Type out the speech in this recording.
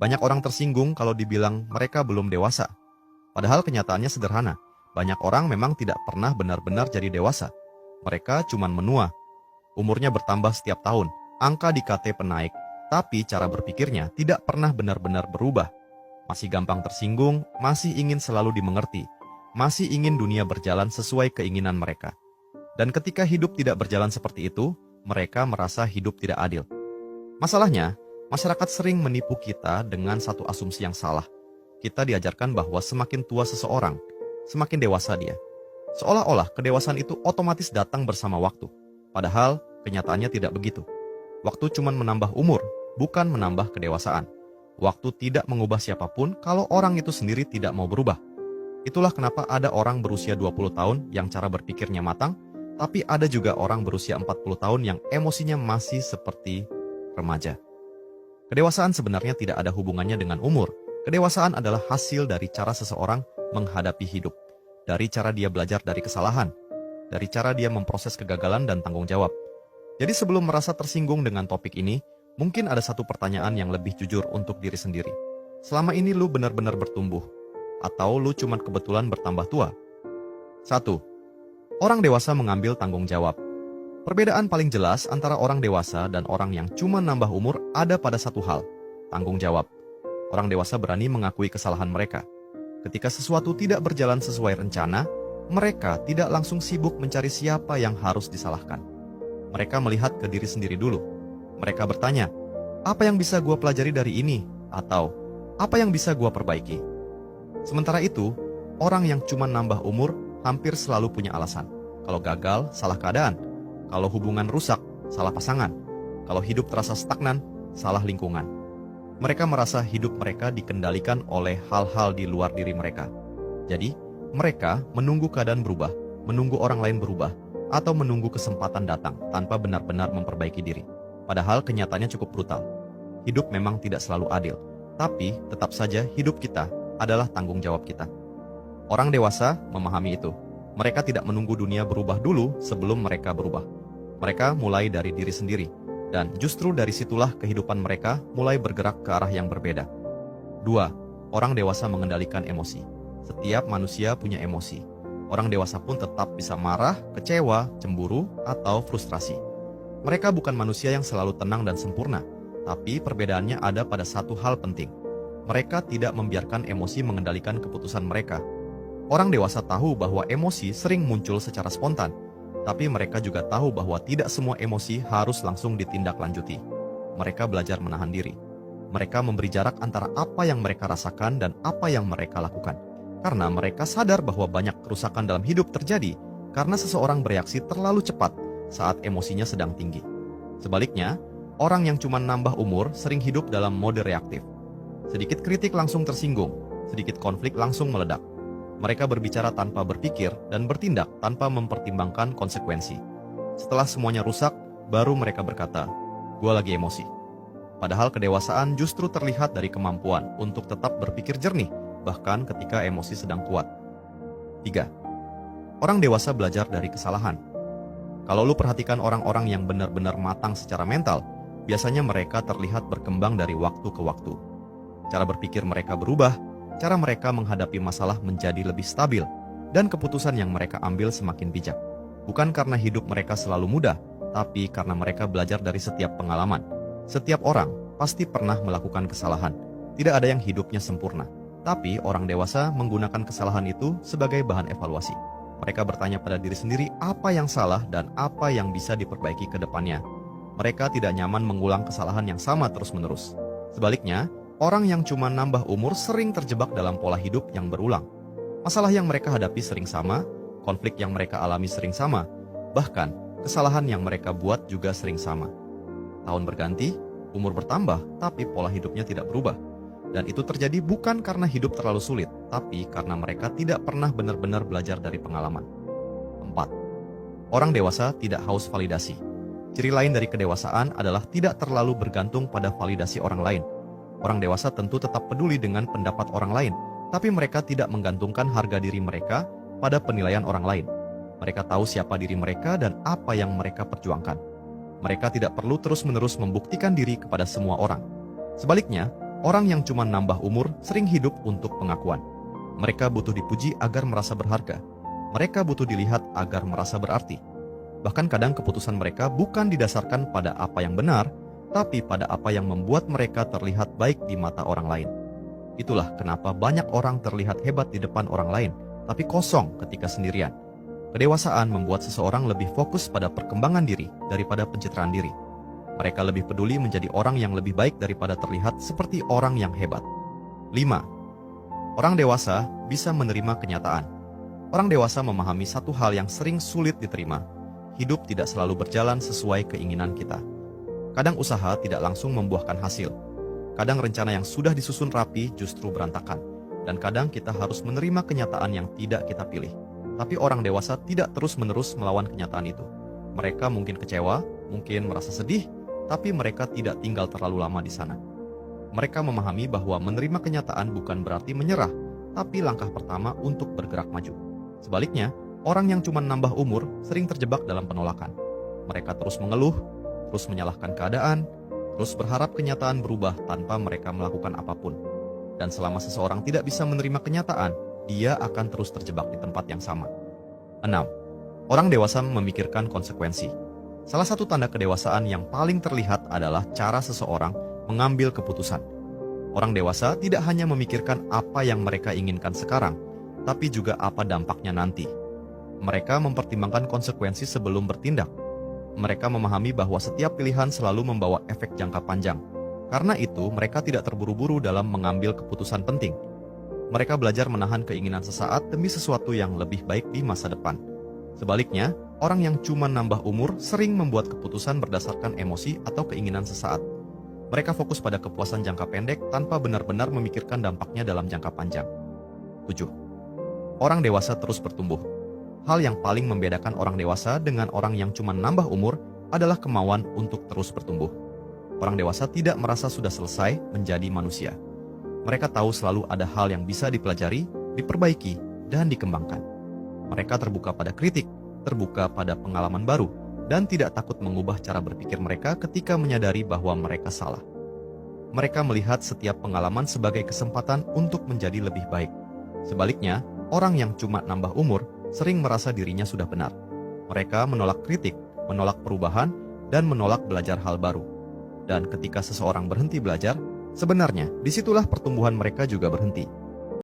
Banyak orang tersinggung kalau dibilang mereka belum dewasa. Padahal kenyataannya sederhana. Banyak orang memang tidak pernah benar-benar jadi dewasa. Mereka cuma menua. Umurnya bertambah setiap tahun. Angka di KTP naik. Tapi cara berpikirnya tidak pernah benar-benar berubah. Masih gampang tersinggung, masih ingin selalu dimengerti. Masih ingin dunia berjalan sesuai keinginan mereka. Dan ketika hidup tidak berjalan seperti itu, mereka merasa hidup tidak adil. Masalahnya, masyarakat sering menipu kita dengan satu asumsi yang salah. Kita diajarkan bahwa semakin tua seseorang, semakin dewasa dia. Seolah-olah kedewasaan itu otomatis datang bersama waktu. Padahal, kenyataannya tidak begitu. Waktu cuma menambah umur, bukan menambah kedewasaan. Waktu tidak mengubah siapapun kalau orang itu sendiri tidak mau berubah. Itulah kenapa ada orang berusia 20 tahun yang cara berpikirnya matang, tapi ada juga orang berusia 40 tahun yang emosinya masih seperti remaja. Kedewasaan sebenarnya tidak ada hubungannya dengan umur. Kedewasaan adalah hasil dari cara seseorang menghadapi hidup, dari cara dia belajar dari kesalahan, dari cara dia memproses kegagalan dan tanggung jawab. Jadi sebelum merasa tersinggung dengan topik ini, mungkin ada satu pertanyaan yang lebih jujur untuk diri sendiri. Selama ini lu benar-benar bertumbuh? Atau lu cuma kebetulan bertambah tua? 1. Orang dewasa mengambil tanggung jawab. Perbedaan paling jelas antara orang dewasa dan orang yang cuma nambah umur ada pada satu hal, tanggung jawab. Orang dewasa berani mengakui kesalahan mereka. Ketika sesuatu tidak berjalan sesuai rencana, mereka tidak langsung sibuk mencari siapa yang harus disalahkan. Mereka melihat ke diri sendiri dulu. Mereka bertanya, apa yang bisa gua pelajari dari ini? Atau, apa yang bisa gua perbaiki? Sementara itu, orang yang cuma nambah umur hampir selalu punya alasan. Kalau gagal, salah keadaan. Kalau hubungan rusak, salah pasangan. Kalau hidup terasa stagnan, salah lingkungan. Mereka merasa hidup mereka dikendalikan oleh hal-hal di luar diri mereka. Jadi, mereka menunggu keadaan berubah, menunggu orang lain berubah, atau menunggu kesempatan datang tanpa benar-benar memperbaiki diri. Padahal kenyataannya cukup brutal. Hidup memang tidak selalu adil, tapi tetap saja hidup kita adalah tanggung jawab kita. Orang dewasa memahami itu. Mereka tidak menunggu dunia berubah dulu sebelum mereka berubah. Mereka mulai dari diri sendiri. Dan justru dari situlah kehidupan mereka mulai bergerak ke arah yang berbeda. 2. Orang dewasa mengendalikan emosi. Setiap manusia punya emosi. Orang dewasa pun tetap bisa marah, kecewa, cemburu, atau frustrasi. Mereka bukan manusia yang selalu tenang dan sempurna, tapi perbedaannya ada pada satu hal penting. Mereka tidak membiarkan emosi mengendalikan keputusan mereka. Orang dewasa tahu bahwa emosi sering muncul secara spontan, tapi mereka juga tahu bahwa tidak semua emosi harus langsung ditindaklanjuti. Mereka belajar menahan diri. Mereka memberi jarak antara apa yang mereka rasakan dan apa yang mereka lakukan. Karena mereka sadar bahwa banyak kerusakan dalam hidup terjadi karena seseorang bereaksi terlalu cepat saat emosinya sedang tinggi. Sebaliknya, orang yang cuma nambah umur sering hidup dalam mode reaktif. Sedikit kritik langsung tersinggung, sedikit konflik langsung meledak. Mereka berbicara tanpa berpikir dan bertindak tanpa mempertimbangkan konsekuensi. Setelah semuanya rusak, baru mereka berkata, "Gua lagi emosi." Padahal kedewasaan justru terlihat dari kemampuan untuk tetap berpikir jernih, bahkan ketika emosi sedang kuat. 3. Orang dewasa belajar dari kesalahan. Kalau lu perhatikan orang-orang yang benar-benar matang secara mental, biasanya mereka terlihat berkembang dari waktu ke waktu. Cara berpikir mereka berubah, cara mereka menghadapi masalah menjadi lebih stabil, dan keputusan yang mereka ambil semakin bijak. Bukan karena hidup mereka selalu mudah, tapi karena mereka belajar dari setiap pengalaman. Setiap orang pasti pernah melakukan kesalahan. Tidak ada yang hidupnya sempurna. Tapi orang dewasa menggunakan kesalahan itu sebagai bahan evaluasi. Mereka bertanya pada diri sendiri apa yang salah dan apa yang bisa diperbaiki ke depannya. Mereka tidak nyaman mengulang kesalahan yang sama terus-menerus. Sebaliknya, orang yang cuma nambah umur sering terjebak dalam pola hidup yang berulang. Masalah yang mereka hadapi sering sama, konflik yang mereka alami sering sama, bahkan kesalahan yang mereka buat juga sering sama. Tahun berganti, umur bertambah, tapi pola hidupnya tidak berubah. Dan itu terjadi bukan karena hidup terlalu sulit, tapi karena mereka tidak pernah benar-benar belajar dari pengalaman. 4. Orang dewasa tidak haus validasi. Ciri lain dari kedewasaan adalah tidak terlalu bergantung pada validasi orang lain. Orang dewasa tentu tetap peduli dengan pendapat orang lain, tapi mereka tidak menggantungkan harga diri mereka pada penilaian orang lain. Mereka tahu siapa diri mereka dan apa yang mereka perjuangkan. Mereka tidak perlu terus-menerus membuktikan diri kepada semua orang. Sebaliknya, Orang yang cuma nambah umur sering hidup untuk pengakuan. Mereka butuh dipuji agar merasa berharga. Mereka butuh dilihat agar merasa berarti. Bahkan kadang keputusan mereka bukan didasarkan pada apa yang benar, tapi pada apa yang membuat mereka terlihat baik di mata orang lain. Itulah kenapa banyak orang terlihat hebat di depan orang lain, tapi kosong ketika sendirian. Kedewasaan membuat seseorang lebih fokus pada perkembangan diri daripada pencitraan diri. Mereka lebih peduli menjadi orang yang lebih baik daripada terlihat seperti orang yang hebat. 5. Orang dewasa bisa menerima kenyataan. Orang dewasa memahami satu hal yang sering sulit diterima. Hidup tidak selalu berjalan sesuai keinginan kita. Kadang usaha tidak langsung membuahkan hasil. Kadang rencana yang sudah disusun rapi justru berantakan. Dan kadang kita harus menerima kenyataan yang tidak kita pilih. Tapi orang dewasa tidak terus-menerus melawan kenyataan itu. Mereka mungkin kecewa, mungkin merasa sedih, tapi mereka tidak tinggal terlalu lama di sana. Mereka memahami bahwa menerima kenyataan bukan berarti menyerah, tapi langkah pertama untuk bergerak maju. Sebaliknya, orang yang cuma nambah umur sering terjebak dalam penolakan. Mereka terus mengeluh, terus menyalahkan keadaan, terus berharap kenyataan berubah tanpa mereka melakukan apapun. Dan selama seseorang tidak bisa menerima kenyataan, dia akan terus terjebak di tempat yang sama. 6. Orang dewasa memikirkan konsekuensi. Salah satu tanda kedewasaan yang paling terlihat adalah cara seseorang mengambil keputusan. Orang dewasa tidak hanya memikirkan apa yang mereka inginkan sekarang, tapi juga apa dampaknya nanti. Mereka mempertimbangkan konsekuensi sebelum bertindak. Mereka memahami bahwa setiap pilihan selalu membawa efek jangka panjang. Karena itu, mereka tidak terburu-buru dalam mengambil keputusan penting. Mereka belajar menahan keinginan sesaat demi sesuatu yang lebih baik di masa depan. Sebaliknya, orang yang cuma nambah umur sering membuat keputusan berdasarkan emosi atau keinginan sesaat. Mereka fokus pada kepuasan jangka pendek tanpa benar-benar memikirkan dampaknya dalam jangka panjang. 7. Orang dewasa terus bertumbuh. Hal yang paling membedakan orang dewasa dengan orang yang cuma nambah umur adalah kemauan untuk terus bertumbuh. Orang dewasa tidak merasa sudah selesai menjadi manusia. Mereka tahu selalu ada hal yang bisa dipelajari, diperbaiki, dan dikembangkan. Mereka terbuka pada kritik, terbuka pada pengalaman baru, dan tidak takut mengubah cara berpikir mereka ketika menyadari bahwa mereka salah. Mereka melihat setiap pengalaman sebagai kesempatan untuk menjadi lebih baik. Sebaliknya, orang yang cuma nambah umur sering merasa dirinya sudah benar. Mereka menolak kritik, menolak perubahan, dan menolak belajar hal baru. Dan ketika seseorang berhenti belajar, sebenarnya disitulah pertumbuhan mereka juga berhenti.